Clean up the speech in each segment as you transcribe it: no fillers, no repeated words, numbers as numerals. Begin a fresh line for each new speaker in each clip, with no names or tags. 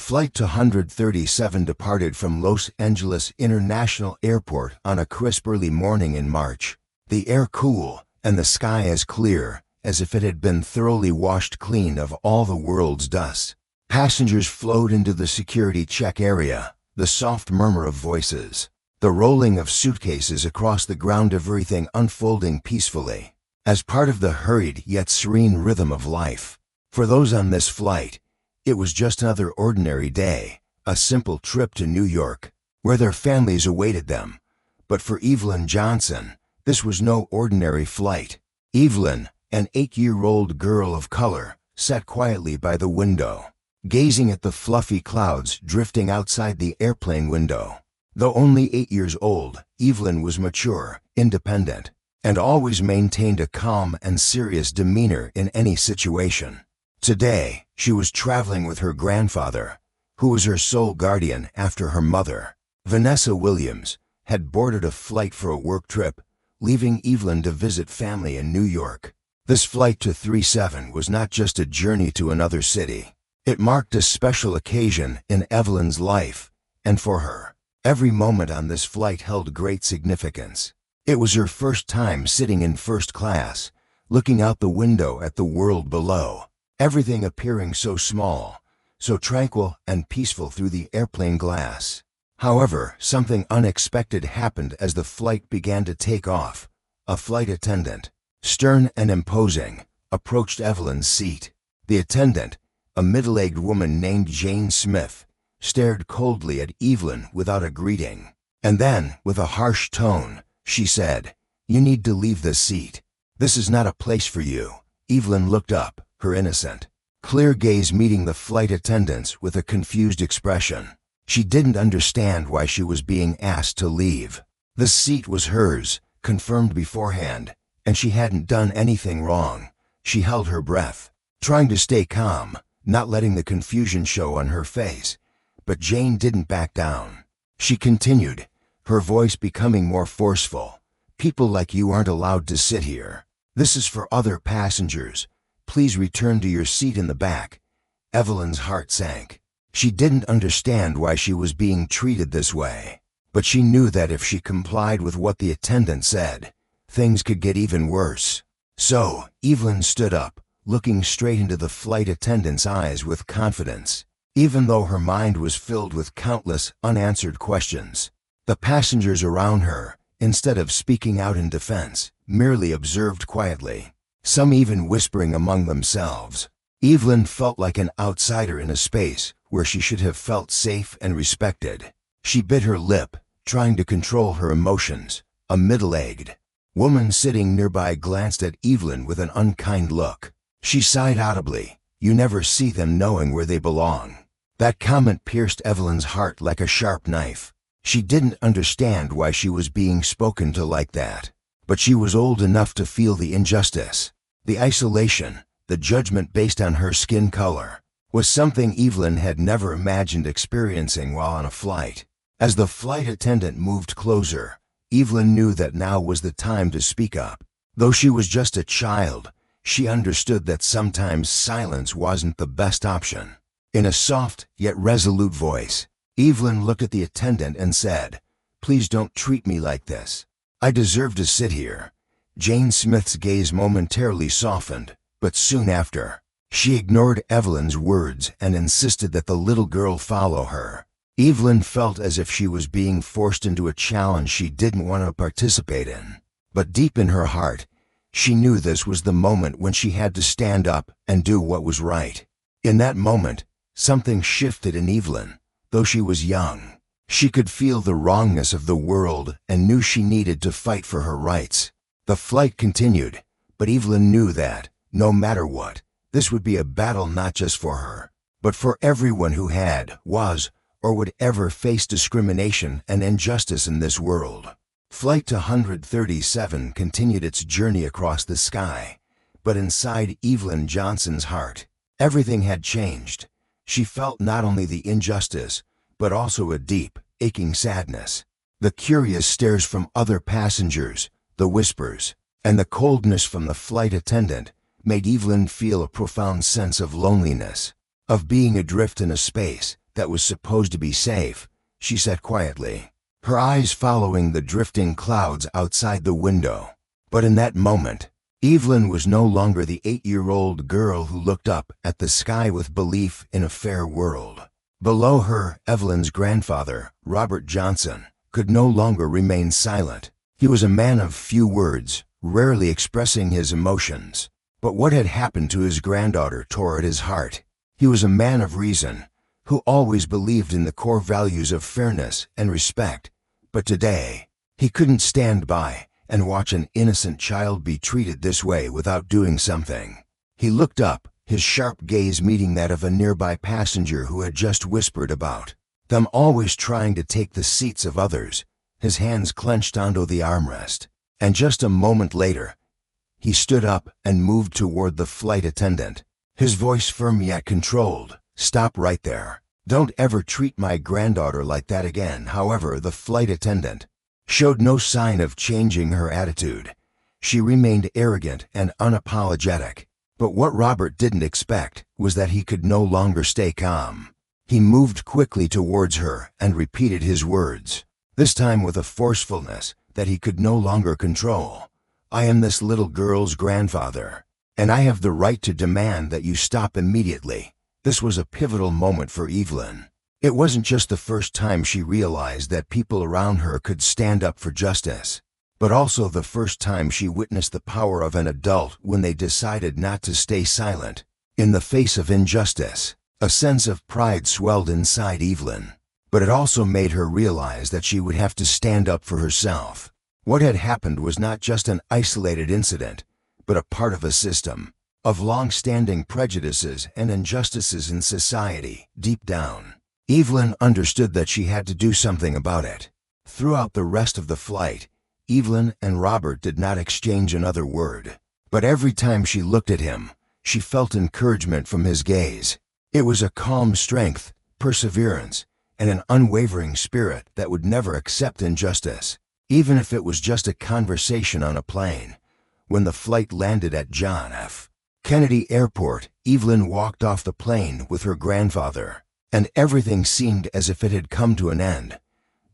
Flight 237 departed from Los Angeles International Airport on a crisp early morning in March. The air cool, and the sky as clear as if it had been thoroughly washed clean of all the world's dust. Passengers flowed into the security check area, the soft murmur of voices, the rolling of suitcases across the ground, everything unfolding peacefully, as part of the hurried yet serene rhythm of life. For those on this flight, it was just another ordinary day, a simple trip to New York, where their families awaited them. But for Evelyn Johnson, this was no ordinary flight. Evelyn, an 8-year-old girl of color, sat quietly by the window, gazing at the fluffy clouds drifting outside the airplane window. Though only 8 years old, Evelyn was mature, independent, and always maintained a calm and serious demeanor in any situation. Today, she was traveling with her grandfather, who was her sole guardian after her mother, Vanessa Williams, had boarded a flight for a work trip, leaving Evelyn to visit family in New York. This flight to 37 was not just a journey to another city. It marked a special occasion in Evelyn's life, and for her, every moment on this flight held great significance. It was her first time sitting in first class, looking out the window at the world below, everything appearing so small, so tranquil and peaceful through the airplane glass. However, something unexpected happened as the flight began to take off. A flight attendant, stern and imposing, approached Evelyn's seat. The attendant, a middle-aged woman named Jane Smith, stared coldly at Evelyn without a greeting. And then, with a harsh tone, she said, "You need to leave this seat. This is not a place for you." Evelyn looked up, her innocent, clear gaze meeting the flight attendant's with a confused expression. She didn't understand why she was being asked to leave. The seat was hers, confirmed beforehand, and she hadn't done anything wrong. She held her breath, trying to stay calm, not letting the confusion show on her face. But Jane didn't back down. She continued, her voice becoming more forceful. "People like you aren't allowed to sit here. This is for other passengers. Please return to your seat in the back." Evelyn's heart sank. She didn't understand why she was being treated this way, but she knew that if she complied with what the attendant said, things could get even worse. So, Evelyn stood up, looking straight into the flight attendant's eyes with confidence, even though her mind was filled with countless unanswered questions. The passengers around her, instead of speaking out in defense, merely observed quietly, some even whispering among themselves. Evelyn felt like an outsider in a space where she should have felt safe and respected. She bit her lip, trying to control her emotions. A middle-aged woman sitting nearby glanced at Evelyn with an unkind look. She sighed audibly. "You never see them knowing where they belong." That comment pierced Evelyn's heart like a sharp knife. She didn't understand why she was being spoken to like that, but she was old enough to feel the injustice. The isolation, the judgment based on her skin color, was something Evelyn had never imagined experiencing while on a flight. As the flight attendant moved closer, Evelyn knew that now was the time to speak up. Though she was just a child, she understood that sometimes silence wasn't the best option. In a soft yet resolute voice, Evelyn looked at the attendant and said, "Please don't treat me like this. I deserve to sit here." Jane Smith's gaze momentarily softened, but soon after, she ignored Evelyn's words and insisted that the little girl follow her. Evelyn felt as if she was being forced into a challenge she didn't want to participate in. But deep in her heart, she knew this was the moment when she had to stand up and do what was right. In that moment, something shifted in Evelyn. Though she was young, she could feel the wrongness of the world and knew she needed to fight for her rights. The flight continued, but Evelyn knew that, no matter what, this would be a battle not just for her, but for everyone who had, was, or would ever face discrimination and injustice in this world. Flight 237 continued its journey across the sky, but inside Evelyn Johnson's heart, everything had changed. She felt not only the injustice, but also a deep, aching sadness. The curious stares from other passengers, the whispers, and the coldness from the flight attendant made Evelyn feel a profound sense of loneliness, of being adrift in a space that was supposed to be safe, she sat quietly, her eyes following the drifting clouds outside the window. But in that moment, Evelyn was no longer the 8-year-old girl who looked up at the sky with belief in a fair world. Below her, Evelyn's grandfather, Robert Johnson, could no longer remain silent. He was a man of few words, rarely expressing his emotions. But what had happened to his granddaughter tore at his heart. He was a man of reason, who always believed in the core values of fairness and respect. But today, he couldn't stand by and watch an innocent child be treated this way without doing something. He looked up, his sharp gaze meeting that of a nearby passenger who had just whispered about them always trying to take the seats of others. His hands clenched onto the armrest, and just a moment later, he stood up and moved toward the flight attendant, his voice firm yet controlled. "Stop right there. Don't ever treat my granddaughter like that again." However, the flight attendant showed no sign of changing her attitude. She remained arrogant and unapologetic. But what Robert didn't expect was that he could no longer stay calm. He moved quickly towards her and repeated his words, this time with a forcefulness that he could no longer control. "I am this little girl's grandfather, and I have the right to demand that you stop immediately." This was a pivotal moment for Evelyn. It wasn't just the first time she realized that people around her could stand up for justice, but also the first time she witnessed the power of an adult when they decided not to stay silent in the face of injustice. A sense of pride swelled inside Evelyn, but it also made her realize that she would have to stand up for herself. What had happened was not just an isolated incident, but a part of a system of long-standing prejudices and injustices in society. Deep down, Evelyn understood that she had to do something about it. Throughout the rest of the flight, Evelyn and Robert did not exchange another word. But every time she looked at him, she felt encouragement from his gaze. It was a calm strength, perseverance, and an unwavering spirit that would never accept injustice, even if it was just a conversation on a plane. When the flight landed at John F. Kennedy Airport, Evelyn walked off the plane with her grandfather, and everything seemed as if it had come to an end.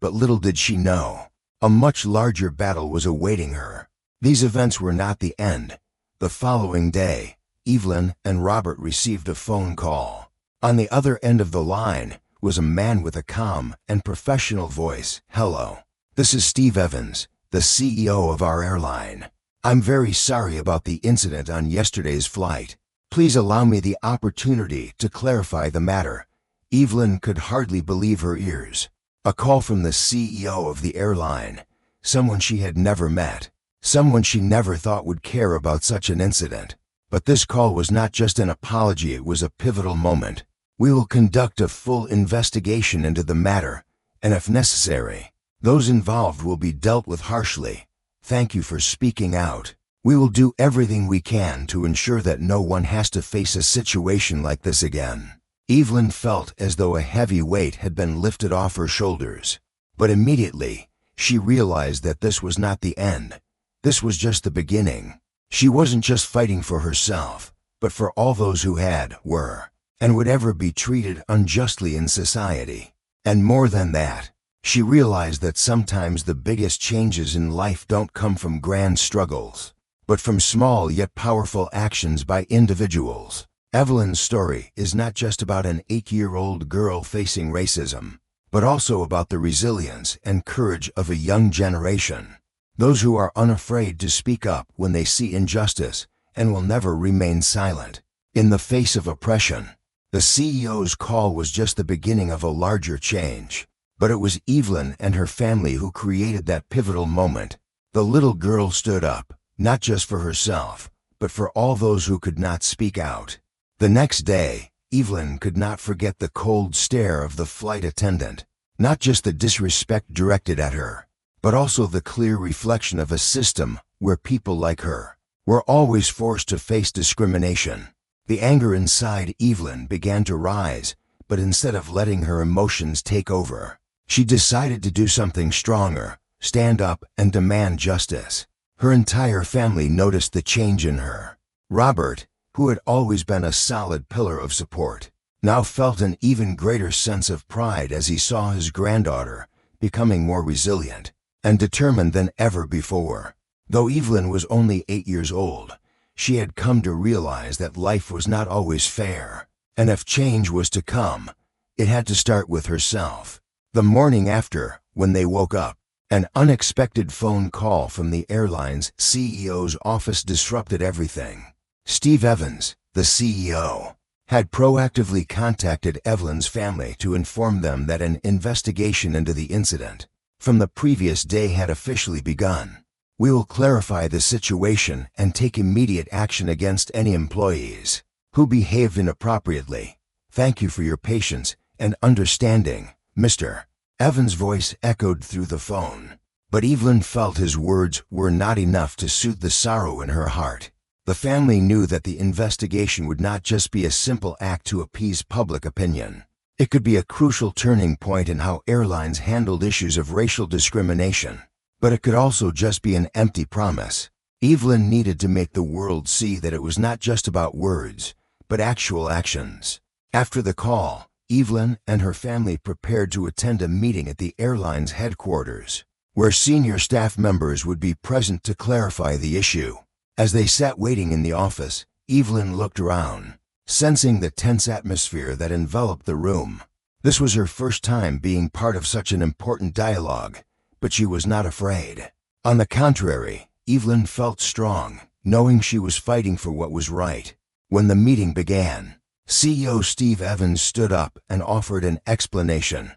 But little did she know, a much larger battle was awaiting her. These events were not the end. The following day, Evelyn and Robert received a phone call. On the other end of the line was a man with a calm and professional voice. "Hello. This is Steve Evans, the CEO of our airline. I'm very sorry about the incident on yesterday's flight. Please allow me the opportunity to clarify the matter." Evelyn could hardly believe her ears. A call from the CEO of the airline, someone she had never met, someone she never thought would care about such an incident. But this call was not just an apology, it was a pivotal moment. "We will conduct a full investigation into the matter, and if necessary, those involved will be dealt with harshly. Thank you for speaking out. We will do everything we can to ensure that no one has to face a situation like this again." Evelyn felt as though a heavy weight had been lifted off her shoulders. But immediately, she realized that this was not the end. This was just the beginning. She wasn't just fighting for herself, but for all those who were, and would ever be treated unjustly in society. And more than that, she realized that sometimes the biggest changes in life don't come from grand struggles, but from small yet powerful actions by individuals. Evelyn's story is not just about an 8-year-old girl facing racism, but also about the resilience and courage of a young generation. Those who are unafraid to speak up when they see injustice and will never remain silent in the face of oppression. The CEO's call was just the beginning of a larger change. But it was Evelyn and her family who created that pivotal moment. The little girl stood up, not just for herself, but for all those who could not speak out. The next day, Evelyn could not forget the cold stare of the flight attendant, not just the disrespect directed at her, but also the clear reflection of a system where people like her were always forced to face discrimination. The anger inside Evelyn began to rise, but instead of letting her emotions take over, she decided to do something stronger, stand up and demand justice. Her entire family noticed the change in her. Robert, who had always been a solid pillar of support, now felt an even greater sense of pride as he saw his granddaughter becoming more resilient and determined than ever before. Though Evelyn was only 8 years old, she had come to realize that life was not always fair, and if change was to come, it had to start with herself. The morning after, when they woke up, an unexpected phone call from the airline's CEO's office disrupted everything. Steve Evans, the CEO, had proactively contacted Evelyn's family to inform them that an investigation into the incident from the previous day had officially begun. "We will clarify the situation and take immediate action against any employees who behaved inappropriately. Thank you for your patience and understanding, Mr." Evans' voice echoed through the phone, but Evelyn felt his words were not enough to soothe the sorrow in her heart. The family knew that the investigation would not just be a simple act to appease public opinion. It could be a crucial turning point in how airlines handled issues of racial discrimination. But it could also just be an empty promise. Evelyn needed to make the world see that it was not just about words, but actual actions. After the call, Evelyn and her family prepared to attend a meeting at the airline's headquarters, where senior staff members would be present to clarify the issue. As they sat waiting in the office, Evelyn looked around, sensing the tense atmosphere that enveloped the room. This was her first time being part of such an important dialogue, but she was not afraid. On the contrary, Evelyn felt strong, knowing she was fighting for what was right. When the meeting began, CEO Steve Evans stood up and offered an explanation.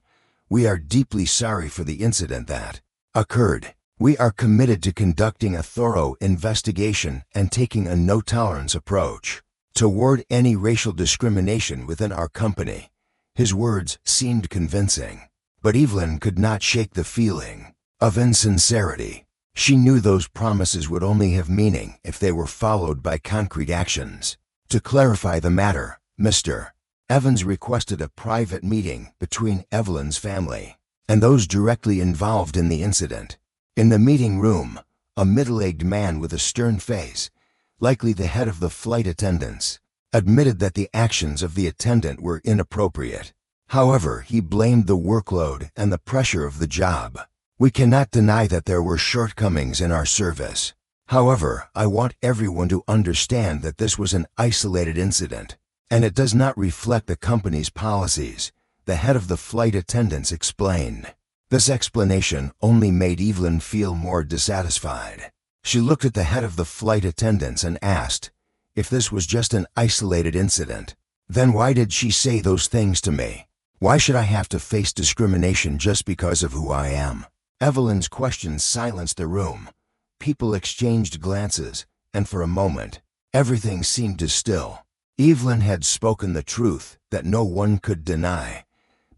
"We are deeply sorry for the incident that occurred. We are committed to conducting a thorough investigation and taking a no-tolerance approach toward any racial discrimination within our company." His words seemed convincing, but Evelyn could not shake the feeling of insincerity. She knew those promises would only have meaning if they were followed by concrete actions. To clarify the matter, Mr. Evans requested a private meeting between Evelyn's family and those directly involved in the incident. In the meeting room, a middle-aged man with a stern face, likely the head of the flight attendants, admitted that the actions of the attendant were inappropriate. However, he blamed the workload and the pressure of the job. "We cannot deny that there were shortcomings in our service. However, I want everyone to understand that this was an isolated incident, and it does not reflect the company's policies," the head of the flight attendants explained. This explanation only made Evelyn feel more dissatisfied. She looked at the head of the flight attendants and asked, "If this was just an isolated incident, then why did she say those things to me? Why should I have to face discrimination just because of who I am?" Evelyn's questions silenced the room. People exchanged glances, and for a moment, everything seemed to still. Evelyn had spoken the truth that no one could deny.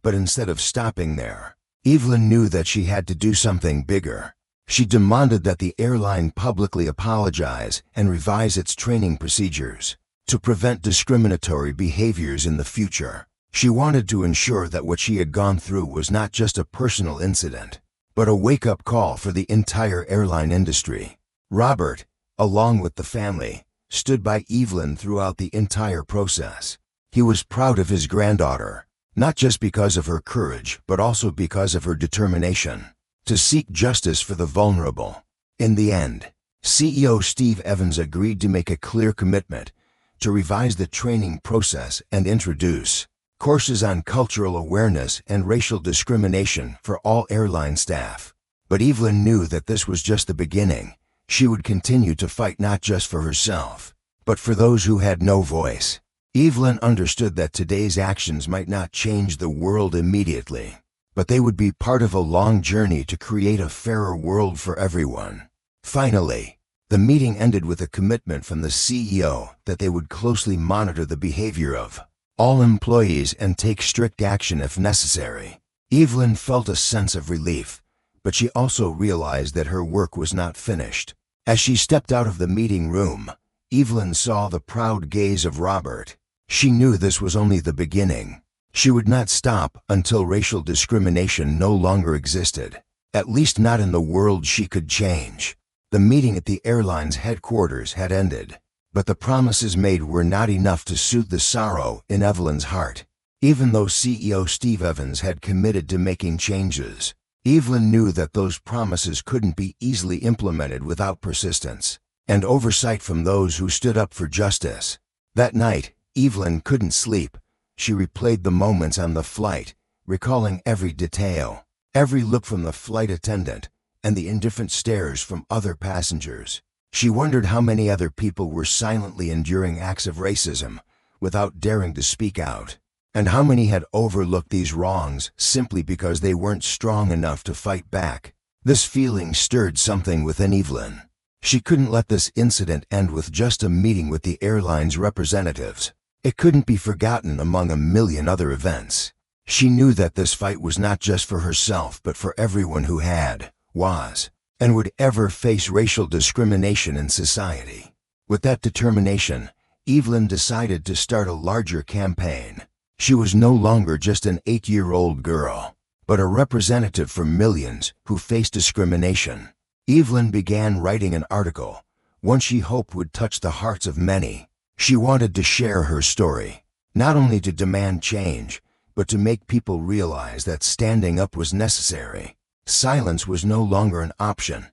But instead of stopping there, Evelyn knew that she had to do something bigger. She demanded that the airline publicly apologize and revise its training procedures to prevent discriminatory behaviors in the future. She wanted to ensure that what she had gone through was not just a personal incident, but a wake-up call for the entire airline industry. Robert, along with the family, stood by Evelyn throughout the entire process. He was proud of his granddaughter, not just because of her courage, but also because of her determination to seek justice for the vulnerable. In the end, CEO Steve Evans agreed to make a clear commitment to revise the training process and introduce courses on cultural awareness and racial discrimination for all airline staff. But Evelyn knew that this was just the beginning. She would continue to fight not just for herself, but for those who had no voice. Evelyn understood that today's actions might not change the world immediately, but they would be part of a long journey to create a fairer world for everyone. Finally, the meeting ended with a commitment from the CEO that they would closely monitor the behavior of all employees and take strict action if necessary. Evelyn felt a sense of relief, but she also realized that her work was not finished. As she stepped out of the meeting room, Evelyn saw the proud gaze of Robert. She knew this was only the beginning. She would not stop until racial discrimination no longer existed, at least not in the world she could change. The meeting at the airline's headquarters had ended, but the promises made were not enough to soothe the sorrow in Evelyn's heart. Even though CEO Steve Evans had committed to making changes, Evelyn knew that those promises couldn't be easily implemented without persistence and oversight from those who stood up for justice. That night, Evelyn couldn't sleep. She replayed the moments on the flight, recalling every detail, every look from the flight attendant, and the indifferent stares from other passengers. She wondered how many other people were silently enduring acts of racism without daring to speak out, and how many had overlooked these wrongs simply because they weren't strong enough to fight back. This feeling stirred something within Evelyn. She couldn't let this incident end with just a meeting with the airline's representatives. It couldn't be forgotten among a million other events. She knew that this fight was not just for herself but for everyone who had, was, and would ever face racial discrimination in society. With that determination, Evelyn decided to start a larger campaign. She was no longer just an 8-year-old girl, but a representative for millions who faced discrimination. Evelyn began writing an article, one she hoped would touch the hearts of many. She wanted to share her story, not only to demand change, but to make people realize that standing up was necessary. Silence was no longer an option.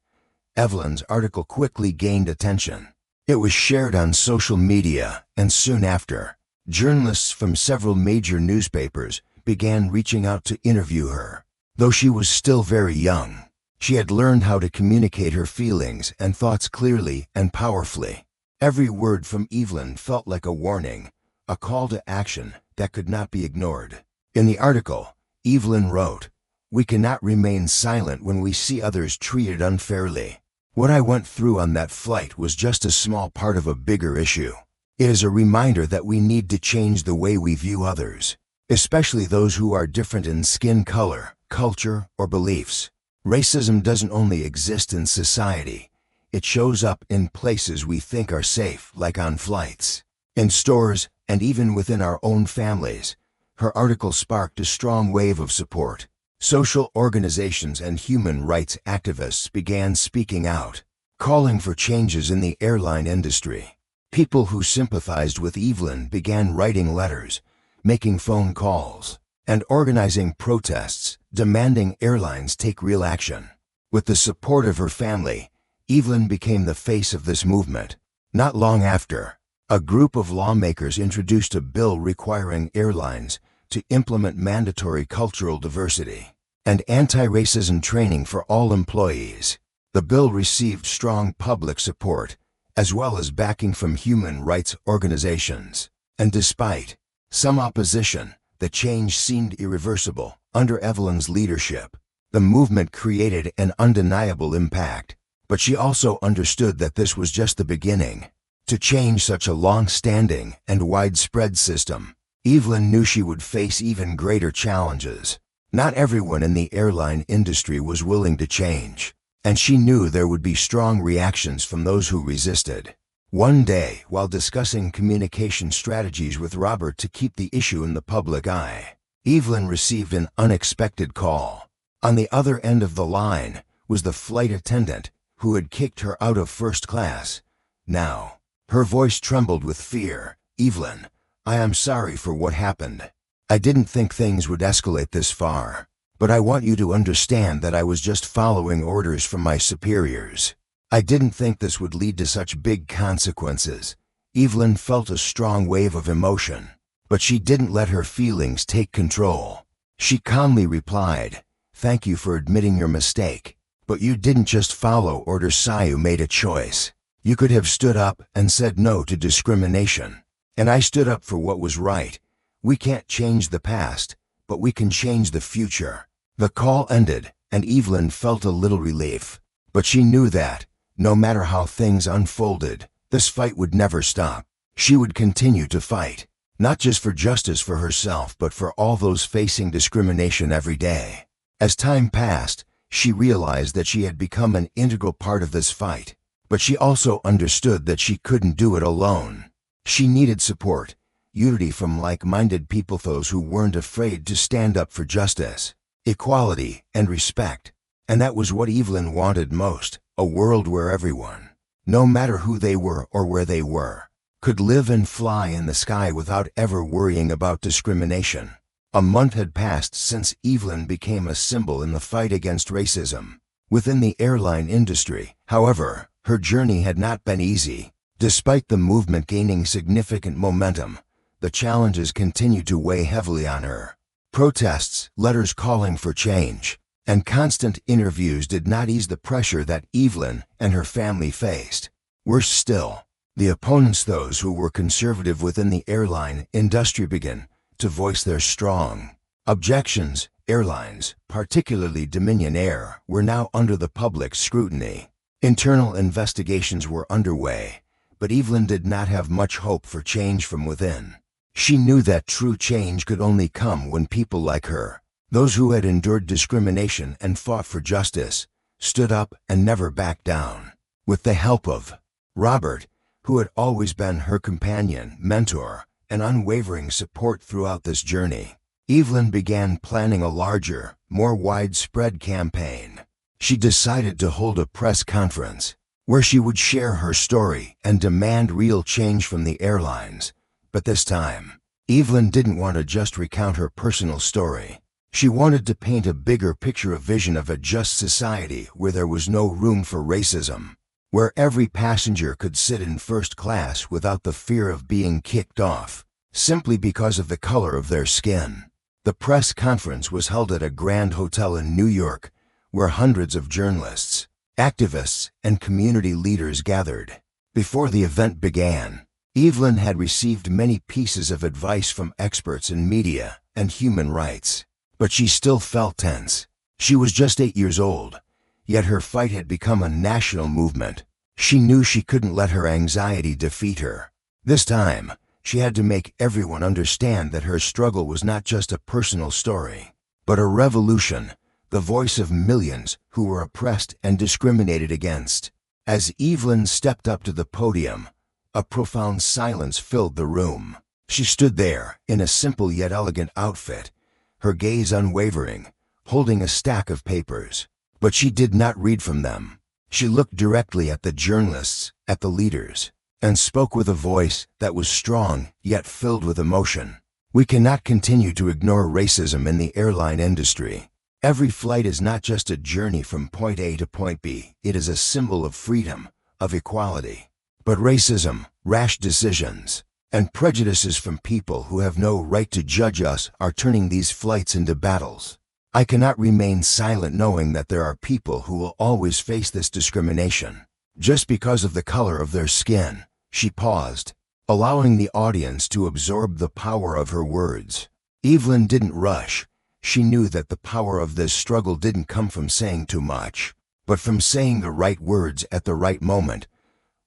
Evelyn's article quickly gained attention. It was shared on social media, and soon after, journalists from several major newspapers began reaching out to interview her. Though she was still very young, she had learned how to communicate her feelings and thoughts clearly and powerfully. Every word from Evelyn felt like a warning, a call to action that could not be ignored. In the article, Evelyn wrote, "We cannot remain silent when we see others treated unfairly. What I went through on that flight was just a small part of a bigger issue. It is a reminder that we need to change the way we view others, especially those who are different in skin color, culture, or beliefs. Racism doesn't only exist in society. It shows up in places we think are safe, like on flights, in stores, and even within our own families." Her article sparked a strong wave of support. Social organizations and human rights activists began speaking out, calling for changes in the airline industry. People who sympathized with Evelyn began writing letters, making phone calls, and organizing protests, demanding airlines take real action. With the support of her family, Evelyn became the face of this movement. Not long after, a group of lawmakers introduced a bill requiring airlines to implement mandatory cultural diversity and anti-racism training for all employees. The bill received strong public support, as well as backing from human rights organizations. And despite some opposition, the change seemed irreversible. Under Evelyn's leadership, the movement created an undeniable impact. But she also understood that this was just the beginning. To change such a long-standing and widespread system, Evelyn knew she would face even greater challenges. Not everyone in the airline industry was willing to change, and she knew there would be strong reactions from those who resisted. One day, while discussing communication strategies with Robert to keep the issue in the public eye, Evelyn received an unexpected call. On the other end of the line was the flight attendant who had kicked her out of first class. Now, her voice trembled with fear. "Evelyn, I am sorry for what happened. I didn't think things would escalate this far, but I want you to understand that I was just following orders from my superiors. I didn't think this would lead to such big consequences." Evelyn felt a strong wave of emotion, but she didn't let her feelings take control. She calmly replied, "Thank you for admitting your mistake, but you didn't just follow orders. You made a choice. You could have stood up and said no to discrimination. And I stood up for what was right. We can't change the past, but we can change the future." The call ended, and Evelyn felt a little relief. But she knew that, no matter how things unfolded, this fight would never stop. She would continue to fight, not just for justice for herself, but for all those facing discrimination every day. As time passed, she realized that she had become an integral part of this fight, but she also understood that she couldn't do it alone. She needed support, unity from like-minded people, those who weren't afraid to stand up for justice, equality, and respect. And that was what Evelyn wanted most, a world where everyone, no matter who they were or where they were, could live and fly in the sky without ever worrying about discrimination. A month had passed since Evelyn became a symbol in the fight against racism. Within the airline industry, however, her journey had not been easy. Despite the movement gaining significant momentum, the challenges continued to weigh heavily on her. Protests, letters calling for change, and constant interviews did not ease the pressure that Evelyn and her family faced. Worse still, the opponents, those who were conservative within the airline industry, began to voice their strong objections. Airlines, particularly Dominion Air, were now under the public's scrutiny. Internal investigations were underway, but Evelyn did not have much hope for change from within. She knew that true change could only come when people like her, those who had endured discrimination and fought for justice, stood up and never backed down. With the help of Robert, who had always been her companion, mentor, and unwavering support throughout this journey, Evelyn began planning a larger, more widespread campaign. She decided to hold a press conference where she would share her story and demand real change from the airlines. But this time, Evelyn didn't want to just recount her personal story. She wanted to paint a bigger picture, a vision of a just society where there was no room for racism, where every passenger could sit in first class without the fear of being kicked off, simply because of the color of their skin. The press conference was held at a grand hotel in New York, where hundreds of journalists, activists, and community leaders gathered. Before the event began, Evelyn had received many pieces of advice from experts in media and human rights, but she still felt tense. She was just 8 years old, yet her fight had become a national movement. She knew she couldn't let her anxiety defeat her. This time, she had to make everyone understand that her struggle was not just a personal story, but a revolution, the voice of millions who were oppressed and discriminated against. As Evelyn stepped up to the podium, a profound silence filled the room. She stood there, in a simple yet elegant outfit, her gaze unwavering, holding a stack of papers. But she did not read from them. She looked directly at the journalists, at the leaders, and spoke with a voice that was strong yet filled with emotion. We cannot continue to ignore racism in the airline industry. Every flight is not just a journey from point A to point B. It is a symbol of freedom, of equality. But racism, rash decisions, and prejudices from people who have no right to judge us are turning these flights into battles. I cannot remain silent knowing that there are people who will always face this discrimination, just because of the color of their skin. She paused, allowing the audience to absorb the power of her words. Evelyn didn't rush. She knew that the power of this struggle didn't come from saying too much, but from saying the right words at the right moment.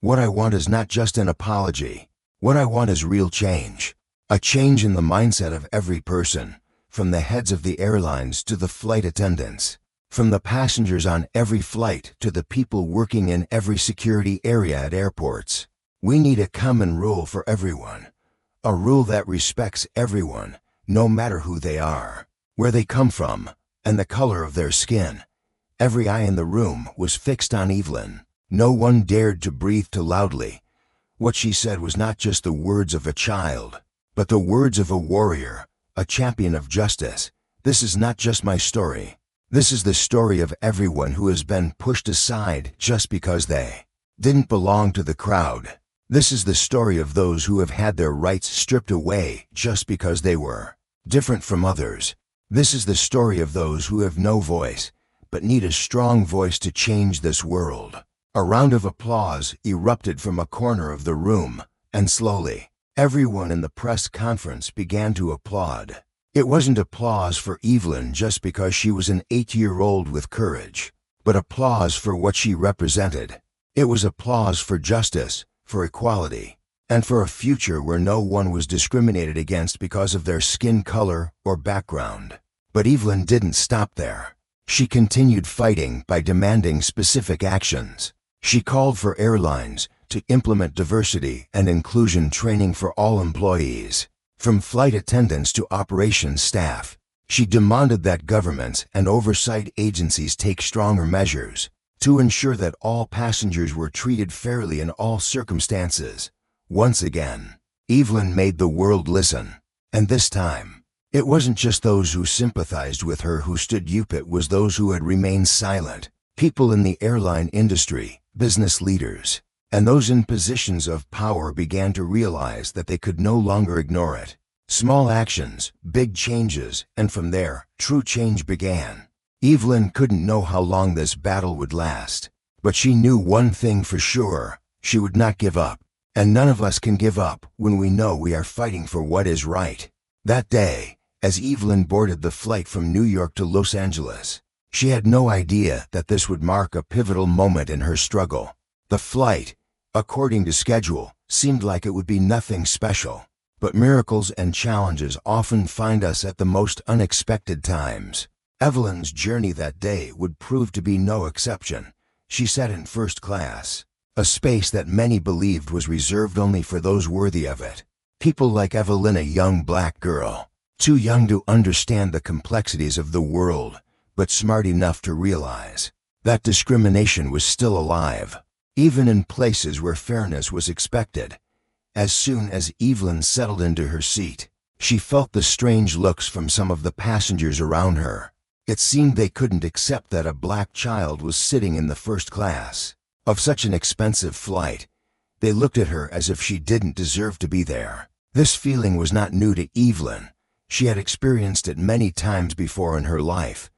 What I want is not just an apology. What I want is real change. A change in the mindset of every person, from the heads of the airlines to the flight attendants, from the passengers on every flight to the people working in every security area at airports. We need a common rule for everyone, a rule that respects everyone, no matter who they are, where they come from, and the color of their skin. Every eye in the room was fixed on Evelyn. No one dared to breathe too loudly. What she said was not just the words of a child, but the words of a warrior, a champion of justice. This is not just my story. This is the story of everyone who has been pushed aside just because they didn't belong to the crowd. This is the story of those who have had their rights stripped away just because they were different from others. This is the story of those who have no voice, but need a strong voice to change this world. A round of applause erupted from a corner of the room, and slowly, everyone in the press conference began to applaud. It wasn't applause for Evelyn just because she was an 8-year-old with courage, but applause for what she represented. It was applause for justice, for equality, and for a future where no one was discriminated against because of their skin color or background. But Evelyn didn't stop there. She continued fighting by demanding specific actions. She called for airlines to implement diversity and inclusion training for all employees, from flight attendants to operations staff. She demanded that governments and oversight agencies take stronger measures to ensure that all passengers were treated fairly in all circumstances. Once again, Evelyn made the world listen, and this time, It wasn't just those who sympathized with her who stood up, it was those who had remained silent. People in the airline industry, business leaders, and those in positions of power began to realize that they could no longer ignore it. Small actions, big changes, and from there, true change began. Evelyn couldn't know how long this battle would last, but she knew one thing for sure: she would not give up. And none of us can give up when we know we are fighting for what is right. That day, as Evelyn boarded the flight from New York to Los Angeles, she had no idea that this would mark a pivotal moment in her struggle. The flight, according to schedule, seemed like it would be nothing special. But miracles and challenges often find us at the most unexpected times. Evelyn's journey that day would prove to be no exception. She sat in first class, a space that many believed was reserved only for those worthy of it. People like Evelyn, a young black girl, too young to understand the complexities of the world, but smart enough to realize that discrimination was still alive, even in places where fairness was expected. As soon as Evelyn settled into her seat, she felt the strange looks from some of the passengers around her. It seemed they couldn't accept that a black child was sitting in the first class of such an expensive flight. They looked at her as if she didn't deserve to be there. This feeling was not new to Evelyn. She had experienced it many times before in her life,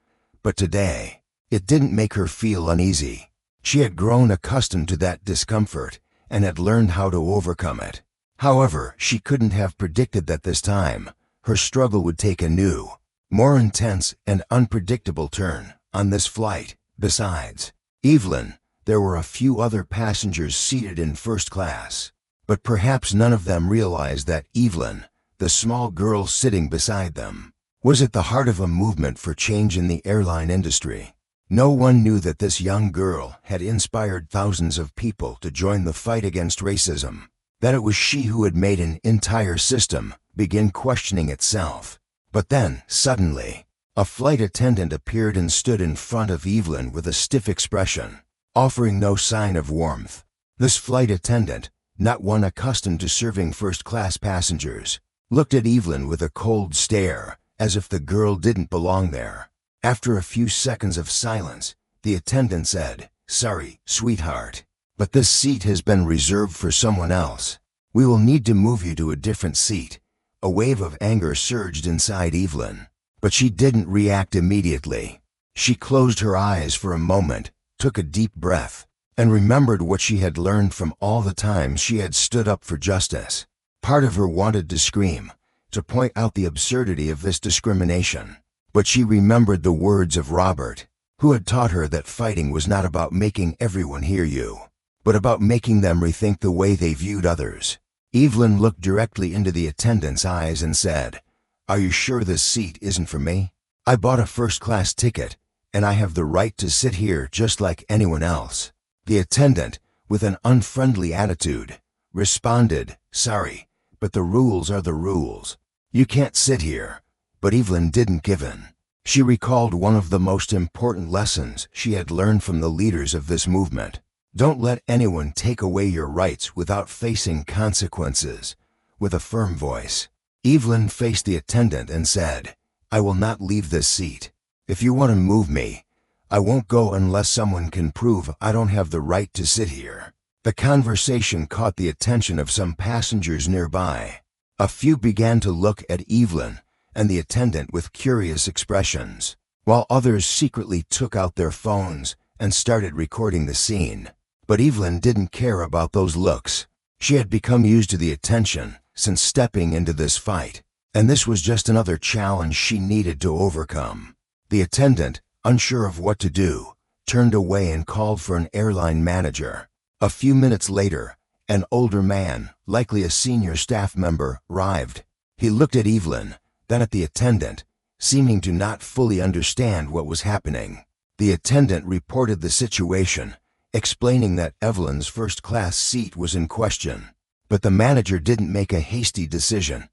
but today, it didn't make her feel uneasy. She had grown accustomed to that discomfort and had learned how to overcome it. However, she couldn't have predicted that this time, her struggle would take a new, more intense and unpredictable turn on this flight. Besides Evelyn, there were a few other passengers seated in first class, but perhaps none of them realized that Evelyn, the small girl sitting beside them, was at the heart of a movement for change in the airline industry. No one knew that this young girl had inspired thousands of people to join the fight against racism, that it was she who had made an entire system begin questioning itself. But then, suddenly, a flight attendant appeared and stood in front of Evelyn with a stiff expression, offering no sign of warmth. This flight attendant, not one accustomed to serving first-class passengers, looked at Evelyn with a cold stare, as if the girl didn't belong there. After a few seconds of silence, the attendant said, "Sorry, sweetheart, but this seat has been reserved for someone else. We will need to move you to a different seat." A wave of anger surged inside Evelyn, but she didn't react immediately. She closed her eyes for a moment, took a deep breath, and remembered what she had learned from all the times she had stood up for justice. Part of her wanted to scream, to point out the absurdity of this discrimination. But she remembered the words of Robert, who had taught her that fighting was not about making everyone hear you, but about making them rethink the way they viewed others. Evelyn looked directly into the attendant's eyes and said, "Are you sure this seat isn't for me? I bought a first-class ticket, and I have the right to sit here just like anyone else." The attendant, with an unfriendly attitude, responded, "Sorry, but the rules are the rules. You can't sit here." But Evelyn didn't give in. She recalled one of the most important lessons she had learned from the leaders of this movement. Don't let anyone take away your rights without facing consequences. With a firm voice, Evelyn faced the attendant and said, "I will not leave this seat. If you want to move me, I won't go unless someone can prove I don't have the right to sit here." The conversation caught the attention of some passengers nearby. A few began to look at Evelyn and the attendant with curious expressions, while others secretly took out their phones and started recording the scene. But Evelyn didn't care about those looks. She had become used to the attention since stepping into this fight, and this was just another challenge she needed to overcome. The attendant, unsure of what to do, turned away and called for an airline manager. A few minutes later, an older man, likely a senior staff member, arrived. He looked at Evelyn, then at the attendant, seeming to not fully understand what was happening. The attendant reported the situation, explaining that Evelyn's first-class seat was in question. But the manager didn't make a hasty decision.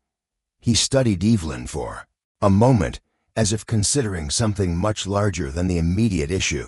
He studied Evelyn for a moment, as if considering something much larger than the immediate issue.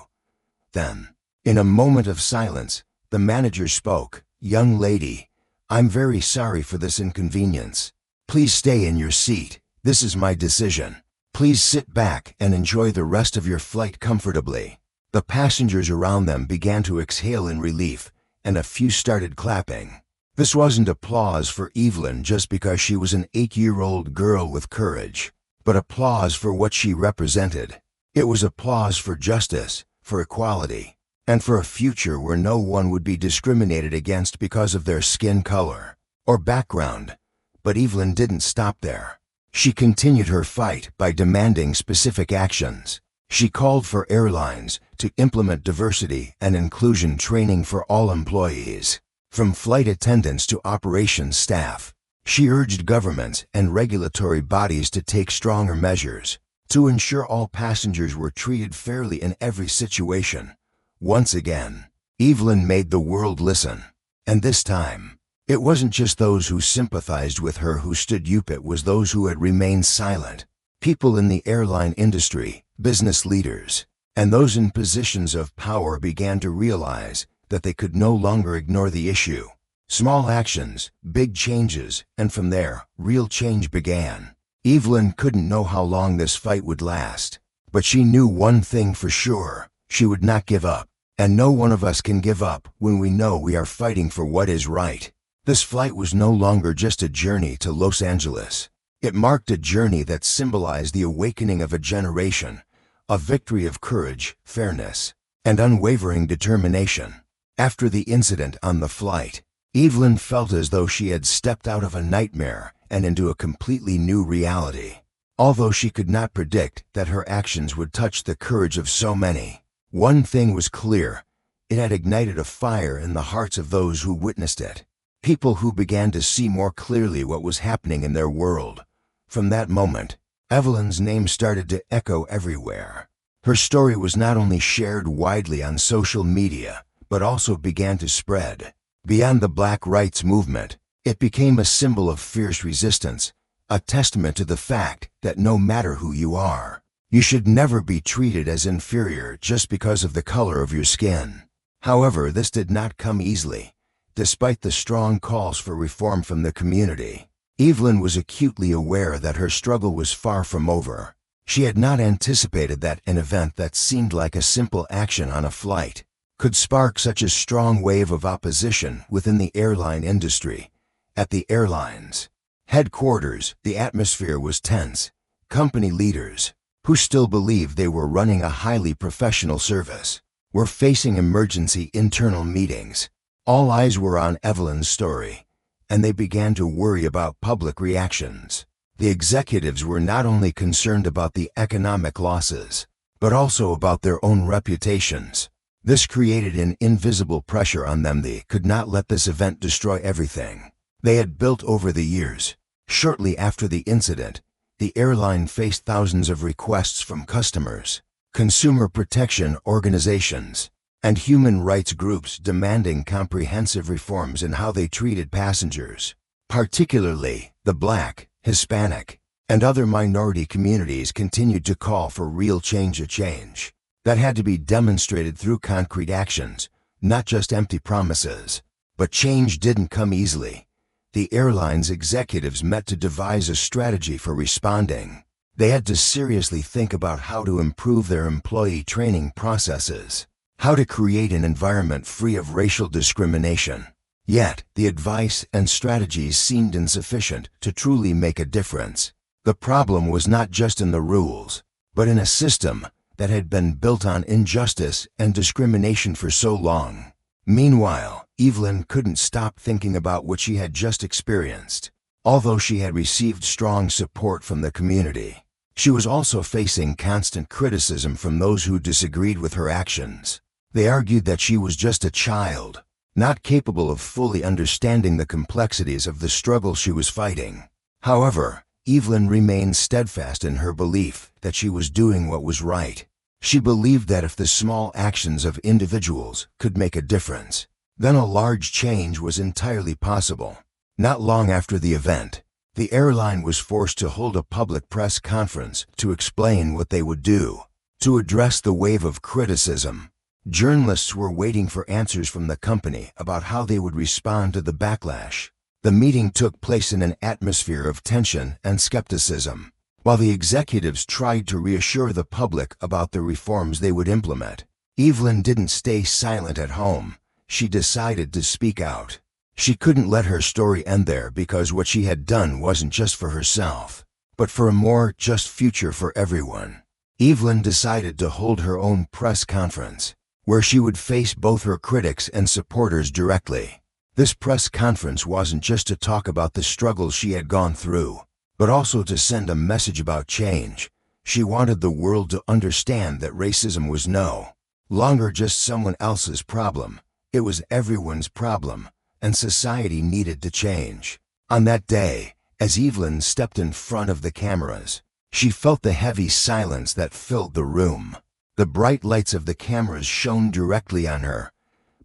Then, in a moment of silence, the manager spoke. "Young lady, I'm very sorry for this inconvenience. Please stay in your seat. This is my decision. Please sit back and enjoy the rest of your flight comfortably." The passengers around them began to exhale in relief, and a few started clapping. This wasn't applause for Evelyn just because she was an 8-year-old girl with courage, but applause for what she represented. It was applause for justice, for equality, and for a future where no one would be discriminated against because of their skin color or background. But Evelyn didn't stop there. She continued her fight by demanding specific actions. She called for airlines to implement diversity and inclusion training for all employees, from flight attendants to operations staff. She urged governments and regulatory bodies to take stronger measures to ensure all passengers were treated fairly in every situation. Once again, Evelyn made the world listen. And this time, it wasn't just those who sympathized with her who stood up, it was those who had remained silent. People in the airline industry, business leaders, and those in positions of power began to realize that they could no longer ignore the issue. Small actions, big changes, and from there, real change began. Evelyn couldn't know how long this fight would last, but she knew one thing for sure: she would not give up. And no one of us can give up when we know we are fighting for what is right. This flight was no longer just a journey to Los Angeles. It marked a journey that symbolized the awakening of a generation, a victory of courage, fairness, and unwavering determination. After the incident on the flight, Evelyn felt as though she had stepped out of a nightmare and into a completely new reality. Although she could not predict that her actions would touch the courage of so many, one thing was clear: it had ignited a fire in the hearts of those who witnessed it. People who began to see more clearly what was happening in their world. From that moment, Evelyn's name started to echo everywhere. Her story was not only shared widely on social media, but also began to spread. Beyond the Black rights movement, it became a symbol of fierce resistance, a testament to the fact that no matter who you are, you should never be treated as inferior just because of the color of your skin. However, this did not come easily. Despite the strong calls for reform from the community, Evelyn was acutely aware that her struggle was far from over. She had not anticipated that an event that seemed like a simple action on a flight could spark such a strong wave of opposition within the airline industry. At the airline's headquarters, the atmosphere was tense. Company leaders, who still believed they were running a highly professional service, were facing emergency internal meetings. All eyes were on Evelyn's story, and they began to worry about public reactions. The executives were not only concerned about the economic losses, but also about their own reputations. This created an invisible pressure on them. They could not let this event destroy everything they had built over the years. Shortly after the incident, the airline faced thousands of requests from customers, consumer protection organizations, and human rights groups demanding comprehensive reforms in how they treated passengers. Particularly, the Black, Hispanic, and other minority communities continued to call for real change, a change that had to be demonstrated through concrete actions, not just empty promises. But change didn't come easily. The airline's executives met to devise a strategy for responding. They had to seriously think about how to improve their employee training processes, how to create an environment free of racial discrimination. Yet, the advice and strategies seemed insufficient to truly make a difference. The problem was not just in the rules, but in a system that had been built on injustice and discrimination for so long. Meanwhile, Evelyn couldn't stop thinking about what she had just experienced. Although she had received strong support from the community, she was also facing constant criticism from those who disagreed with her actions. They argued that she was just a child, not capable of fully understanding the complexities of the struggle she was fighting. However, Evelyn remained steadfast in her belief that she was doing what was right. She believed that if the small actions of individuals could make a difference, then a large change was entirely possible. Not long after the event, the airline was forced to hold a public press conference to explain what they would do to address the wave of criticism. Journalists were waiting for answers from the company about how they would respond to the backlash. The meeting took place in an atmosphere of tension and skepticism. While the executives tried to reassure the public about the reforms they would implement, Evelyn didn't stay silent at home. She decided to speak out. She couldn't let her story end there, because what she had done wasn't just for herself, but for a more just future for everyone. Evelyn decided to hold her own press conference, where she would face both her critics and supporters directly. This press conference wasn't just to talk about the struggles she had gone through, but also to send a message about change. She wanted the world to understand that racism was no longer just someone else's problem. It was everyone's problem, and society needed to change. On that day, as Evelyn stepped in front of the cameras, she felt the heavy silence that filled the room. The bright lights of the cameras shone directly on her,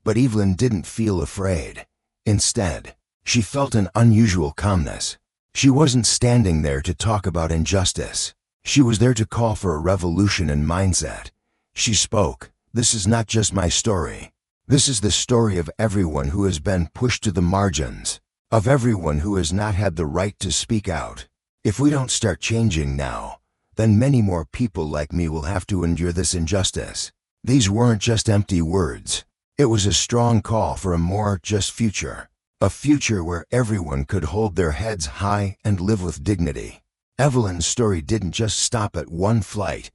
but Evelyn didn't feel afraid. Instead, she felt an unusual calmness. She wasn't standing there to talk about injustice. She was there to call for a revolution in mindset. She spoke. "This is not just my story. This is the story of everyone who has been pushed to the margins, of everyone who has not had the right to speak out. If we don't start changing now, then many more people like me will have to endure this injustice." These weren't just empty words. It was a strong call for a more just future, a future where everyone could hold their heads high and live with dignity. Evelyn's story didn't just stop at one flight.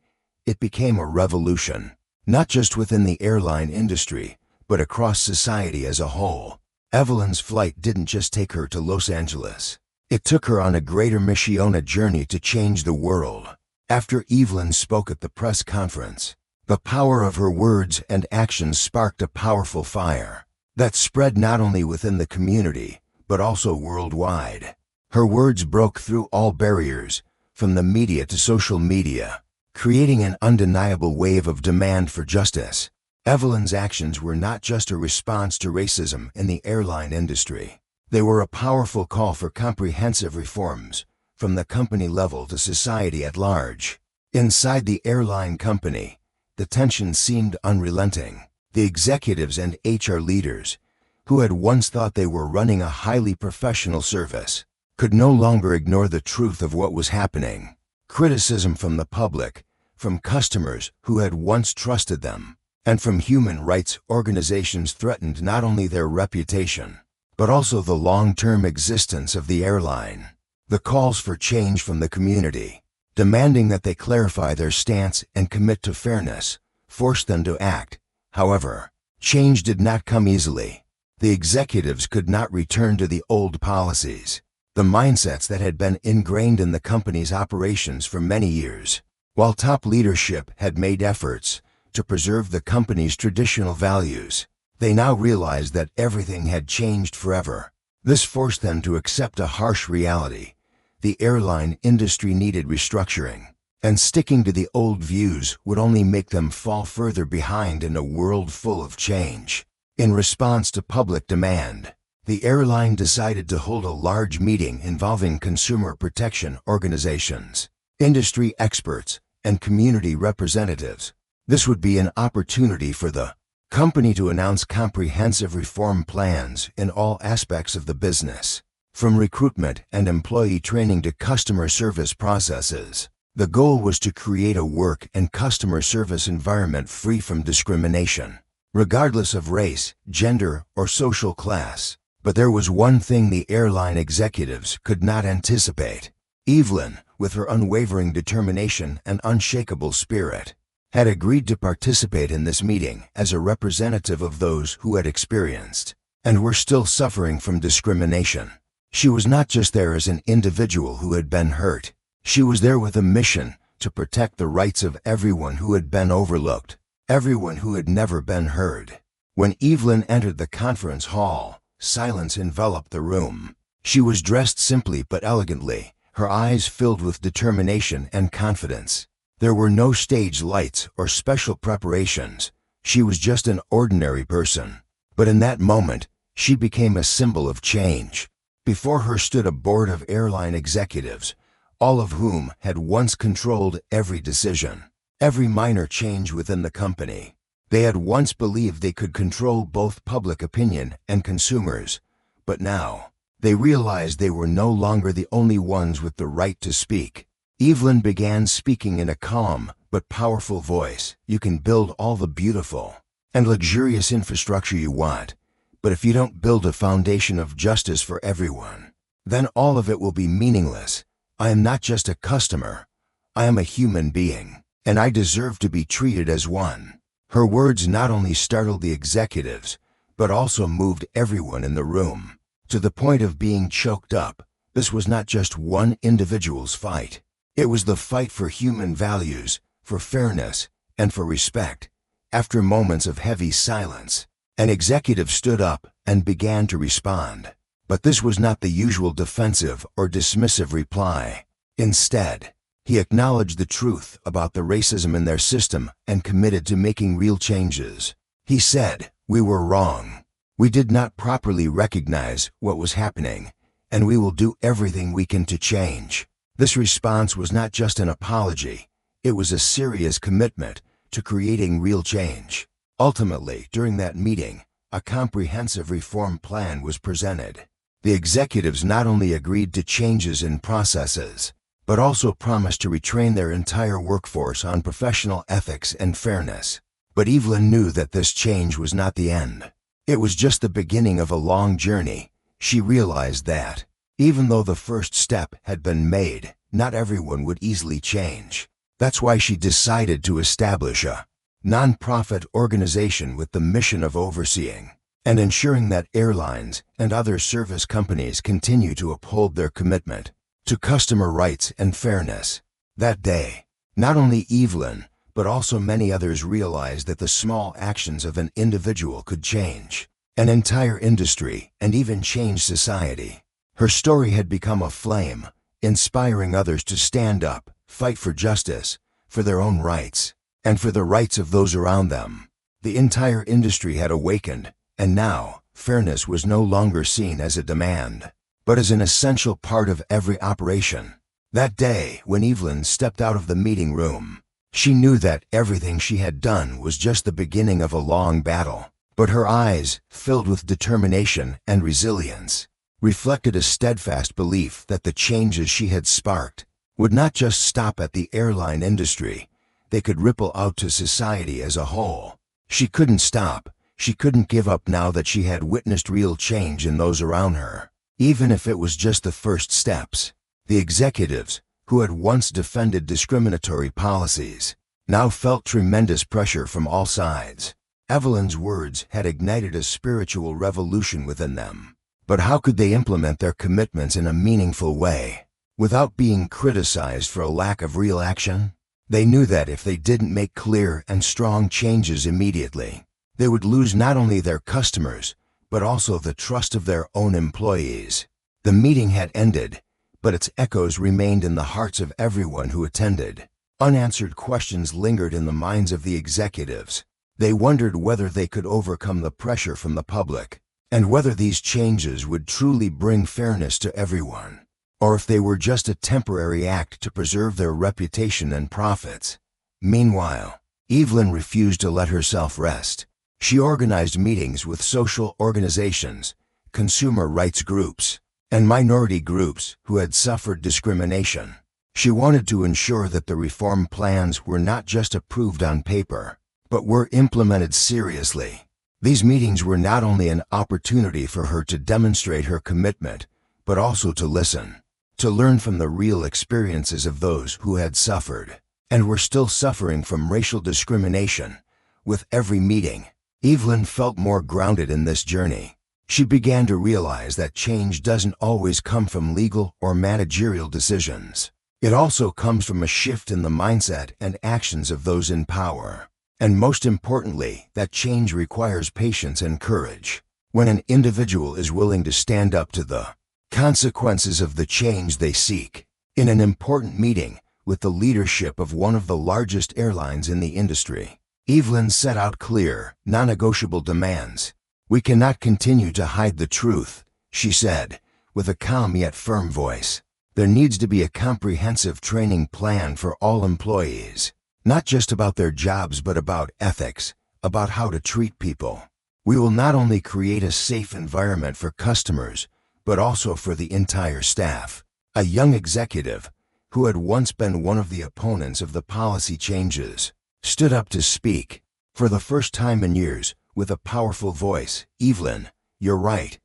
It became a revolution, not just within the airline industry, but across society as a whole. Evelyn's flight didn't just take her to Los Angeles. It took her on a greater mission, a journey to change the world. After Evelyn spoke at the press conference, the power of her words and actions sparked a powerful fire that spread not only within the community, but also worldwide. Her words broke through all barriers, from the media to social media, creating an undeniable wave of demand for justice. Evelyn's actions were not just a response to racism in the airline industry. They were a powerful call for comprehensive reforms, from the company level to society at large. Inside the airline company, the tension seemed unrelenting. The executives and HR leaders, who had once thought they were running a highly professional service, could no longer ignore the truth of what was happening. Criticism from the public, from customers who had once trusted them, and from human rights organizations threatened not only their reputation, but also the long-term existence of the airline. The calls for change from the community, demanding that they clarify their stance and commit to fairness, forced them to act. However, change did not come easily. The executives could not return to the old policies, the mindsets that had been ingrained in the company's operations for many years. While top leadership had made efforts to preserve the company's traditional values, they now realized that everything had changed forever. This forced them to accept a harsh reality. The airline industry needed restructuring, and sticking to the old views would only make them fall further behind in a world full of change. In response to public demand, the airline decided to hold a large meeting involving consumer protection organizations, industry experts, and community representatives. This would be an opportunity for the company to announce comprehensive reform plans in all aspects of the business, from recruitment and employee training to customer service processes. The goal was to create a work and customer service environment free from discrimination, regardless of race, gender, or social class. But there was one thing the airline executives could not anticipate. Evelyn, with her unwavering determination and unshakable spirit, had agreed to participate in this meeting as a representative of those who had experienced and were still suffering from discrimination. She was not just there as an individual who had been hurt. She was there with a mission to protect the rights of everyone who had been overlooked, everyone who had never been heard. When Evelyn entered the conference hall, silence enveloped the room. She was dressed simply but elegantly, her eyes filled with determination and confidence. There were no stage lights or special preparations. She was just an ordinary person. But in that moment, she became a symbol of change. Before her stood a board of airline executives, all of whom had once controlled every decision, every minor change within the company. They had once believed they could control both public opinion and consumers, but now They realized they were no longer the only ones with the right to speak. Evelyn began speaking in a calm but powerful voice. You can build all the beautiful and luxurious infrastructure you want, but if you don't build a foundation of justice for everyone, then all of it will be meaningless. I am not just a customer. I am a human being, and I deserve to be treated as one. Her words not only startled the executives, but also moved everyone in the room to the point of being choked up. This was not just one individual's fight. It was the fight for human values, for fairness, and for respect. After moments of heavy silence, an executive stood up and began to respond. But this was not the usual defensive or dismissive reply. Instead, he acknowledged the truth about the racism in their system and committed to making real changes. He said, "We were wrong. We did not properly recognize what was happening, and we will do everything we can to change." This response was not just an apology. It was a serious commitment to creating real change. Ultimately, during that meeting, a comprehensive reform plan was presented. The executives not only agreed to changes in processes, but also promised to retrain their entire workforce on professional ethics and fairness. But Evelyn knew that this change was not the end. It was just the beginning of a long journey. She realized that, even though the first step had been made, not everyone would easily change. That's why she decided to establish a non-profit organization with the mission of overseeing and ensuring that airlines and other service companies continue to uphold their commitment to customer rights and fairness. That day, not only Evelyn, but also many others realized that the small actions of an individual could change an entire industry and even change society. Her story had become a flame, inspiring others to stand up, fight for justice, for their own rights, and for the rights of those around them. The entire industry had awakened, and now, fairness was no longer seen as a demand, but as an essential part of every operation. That day, when Evelyn stepped out of the meeting room, she knew that everything she had done was just the beginning of a long battle. But her eyes, filled with determination and resilience, reflected a steadfast belief that the changes she had sparked would not just stop at the airline industry. They could ripple out to society as a whole. She couldn't stop. She couldn't give up now that she had witnessed real change in those around her, even if it was just the first steps. The executives, who had once defended discriminatory policies, now felt tremendous pressure from all sides. Evelyn's words had ignited a spiritual revolution within them. But how could they implement their commitments in a meaningful way without being criticized for a lack of real action? They knew that if they didn't make clear and strong changes immediately, they would lose not only their customers, but also the trust of their own employees. The meeting had ended, but its echoes remained in the hearts of everyone who attended. Unanswered questions lingered in the minds of the executives. They wondered whether they could overcome the pressure from the public, and whether these changes would truly bring fairness to everyone, or if they were just a temporary act to preserve their reputation and profits. Meanwhile, Evelyn refused to let herself rest. She organized meetings with social organizations, consumer rights groups, and minority groups who had suffered discrimination. She wanted to ensure that the reform plans were not just approved on paper, but were implemented seriously. These meetings were not only an opportunity for her to demonstrate her commitment, but also to listen, to learn from the real experiences of those who had suffered and were still suffering from racial discrimination. With every meeting, Evelyn felt more grounded in this journey. She began to realize that change doesn't always come from legal or managerial decisions. It also comes from a shift in the mindset and actions of those in power. And most importantly, that change requires patience and courage. When an individual is willing to stand up to the consequences of the change they seek. In an important meeting with the leadership of one of the largest airlines in the industry, Evelyn set out clear, non-negotiable demands. "We cannot continue to hide the truth," she said, with a calm yet firm voice. "There needs to be a comprehensive training plan for all employees. Not just about their jobs, but about ethics, about how to treat people. We will not only create a safe environment for customers, but also for the entire staff. A young executive, who had once been one of the opponents of the policy changes, stood up to speak. For the first time in years, with a powerful voice, "Evelyn, you're right.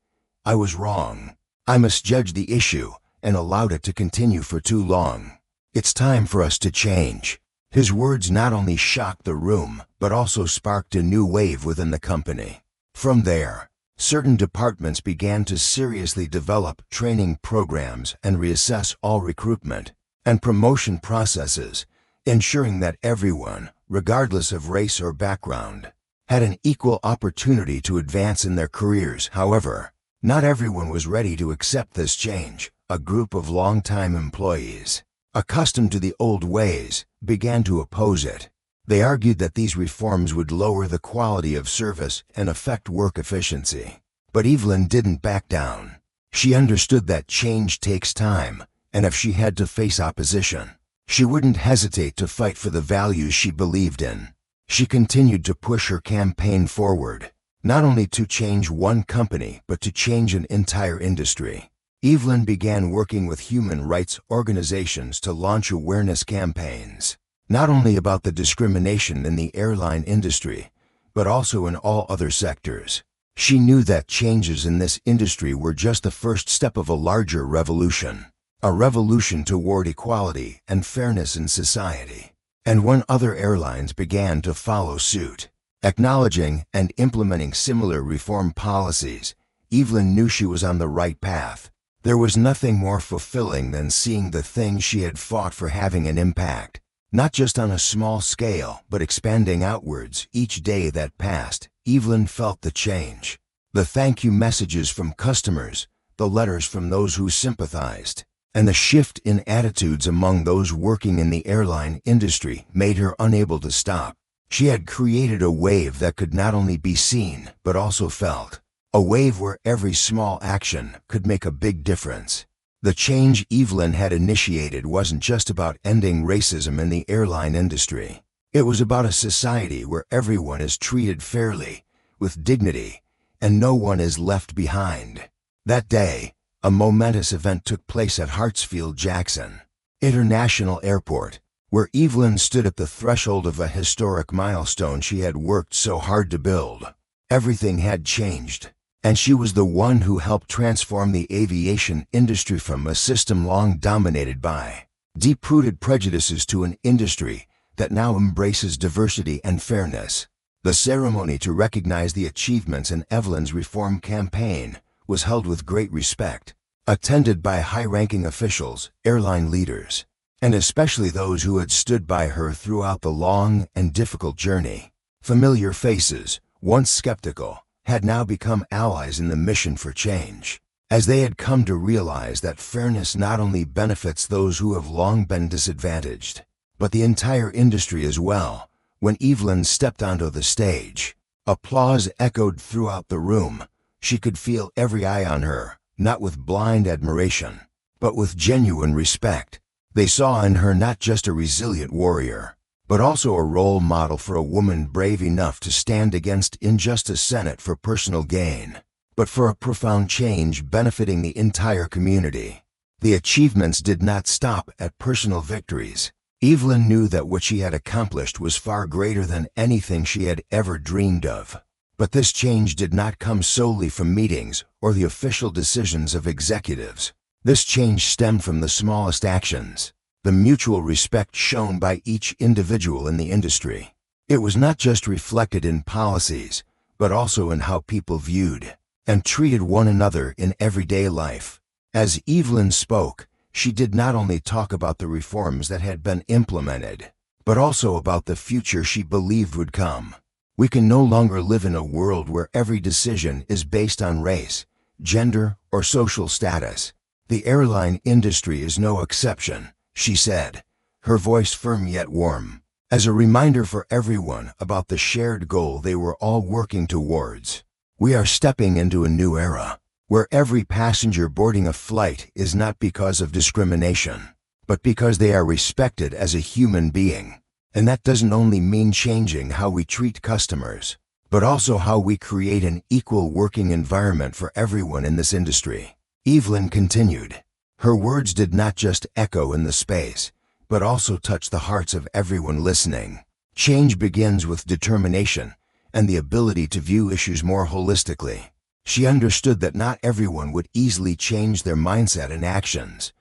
I was wrong. I misjudged the issue and allowed it to continue for too long. It's time for us to change." His words not only shocked the room, but also sparked a new wave within the company. From there, certain departments began to seriously develop training programs and reassess all recruitment and promotion processes, ensuring that everyone, regardless of race or background, had an equal opportunity to advance in their careers. However, not everyone was ready to accept this change. A group of longtime employees, accustomed to the old ways, began to oppose it. They argued that these reforms would lower the quality of service and affect work efficiency. But Evelyn didn't back down. She understood that change takes time, and if she had to face opposition, she wouldn't hesitate to fight for the values she believed in. She continued to push her campaign forward, not only to change one company, but to change an entire industry. Evelyn began working with human rights organizations to launch awareness campaigns, not only about the discrimination in the airline industry, but also in all other sectors. She knew that changes in this industry were just the first step of a larger revolution, a revolution toward equality and fairness in society. And when other airlines began to follow suit, acknowledging and implementing similar reform policies, Evelyn knew she was on the right path. There was nothing more fulfilling than seeing the things she had fought for having an impact, not just on a small scale, but expanding outwards. Each day that passed, Evelyn felt the change. The thank you messages from customers, the letters from those who sympathized, and the shift in attitudes among those working in the airline industry made her unable to stop. She had created a wave that could not only be seen, but also felt. A wave where every small action could make a big difference. The change Evelyn had initiated wasn't just about ending racism in the airline industry. It was about a society where everyone is treated fairly, with dignity, and no one is left behind. That day, a momentous event took place at Hartsfield-Jackson International Airport, where Evelyn stood at the threshold of a historic milestone she had worked so hard to build. Everything had changed, and she was the one who helped transform the aviation industry from a system long dominated by deep-rooted prejudices to an industry that now embraces diversity and fairness. The ceremony to recognize the achievements in Evelyn's reform campaign was held with great respect, attended by high-ranking officials, airline leaders, and especially those who had stood by her throughout the long and difficult journey. Familiar faces, once skeptical, had now become allies in the mission for change, as they had come to realize that fairness not only benefits those who have long been disadvantaged, but the entire industry as well. When Evelyn stepped onto the stage, applause echoed throughout the room. She could feel every eye on her, not with blind admiration, but with genuine respect. They saw in her not just a resilient warrior, but also a role model for a woman brave enough to stand against injustice, not for personal gain, but for a profound change benefiting the entire community. The achievements did not stop at personal victories. Evelyn knew that what she had accomplished was far greater than anything she had ever dreamed of. But this change did not come solely from meetings or the official decisions of executives. This change stemmed from the smallest actions, the mutual respect shown by each individual in the industry. It was not just reflected in policies, but also in how people viewed and treated one another in everyday life. As Evelyn spoke, she did not only talk about the reforms that had been implemented, but also about the future she believed would come. We can no longer live in a world where every decision is based on race, gender, or social status. The airline industry is no exception, she said, her voice firm yet warm, as a reminder for everyone about the shared goal they were all working towards. We are stepping into a new era, where every passenger boarding a flight is not because of discrimination, but because they are respected as a human being. And that doesn't only mean changing how we treat customers, but also how we create an equal working environment for everyone in this industry. Evelyn continued. Her words did not just echo in the space, but also touched the hearts of everyone listening. Change begins with determination and the ability to view issues more holistically. She understood that not everyone would easily change their mindset and actions,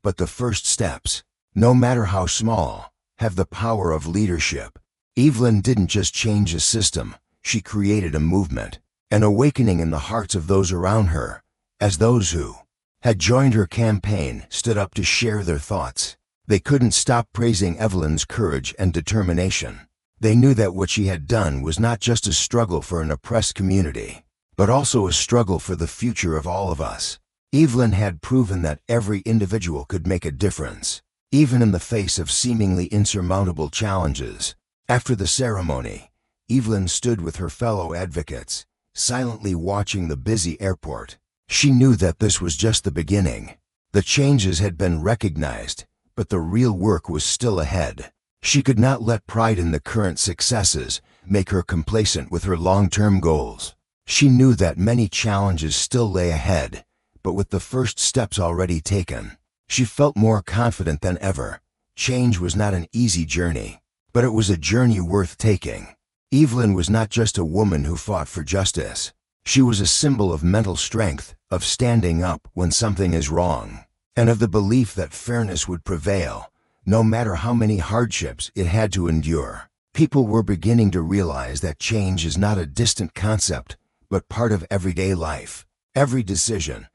but the first steps, no matter how small, have the power of leadership. Evelyn didn't just change a system, she created a movement, an awakening in the hearts of those around her, as those who had joined her campaign stood up to share their thoughts. They couldn't stop praising Evelyn's courage and determination. They knew that what she had done was not just a struggle for an oppressed community, but also a struggle for the future of all of us. Evelyn had proven that every individual could make a difference, even in the face of seemingly insurmountable challenges. After the ceremony, Evelyn stood with her fellow advocates, silently watching the busy airport. She knew that this was just the beginning. The changes had been recognized, but the real work was still ahead. She could not let pride in the current successes make her complacent with her long-term goals. She knew that many challenges still lay ahead, but with the first steps already taken, she felt more confident than ever. Change was not an easy journey, but it was a journey worth taking. Evelyn was not just a woman who fought for justice. She was a symbol of mental strength, of standing up when something is wrong, and of the belief that fairness would prevail, no matter how many hardships it had to endure. People were beginning to realize that change is not a distant concept, but part of everyday life. Every decision,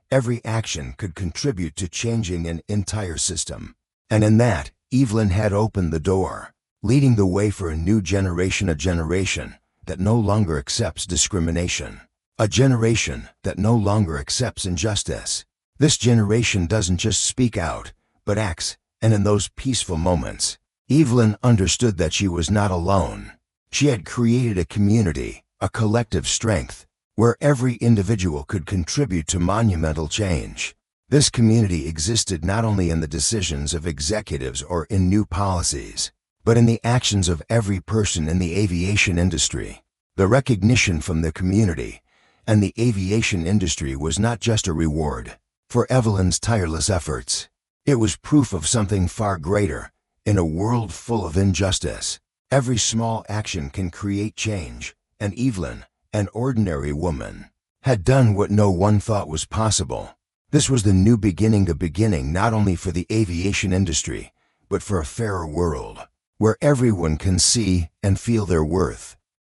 every action could contribute to changing an entire system. And in that, Evelyn had opened the door, leading the way for a new generation, a generation that no longer accepts discrimination, a generation that no longer accepts injustice. This generation doesn't just speak out, but acts, and in those peaceful moments, Evelyn understood that she was not alone. She had created a community, a collective strength, where every individual could contribute to monumental change. This community existed not only in the decisions of executives or in new policies, but in the actions of every person in the aviation industry. The recognition from the community and the aviation industry was not just a reward for Evelyn's tireless efforts. It was proof of something far greater. In a world full of injustice, every small action can create change, and Evelyn, an ordinary woman, had done what no one thought was possible. This was the new beginning, not only for the aviation industry, but for a fairer world, where everyone can see and feel their worth.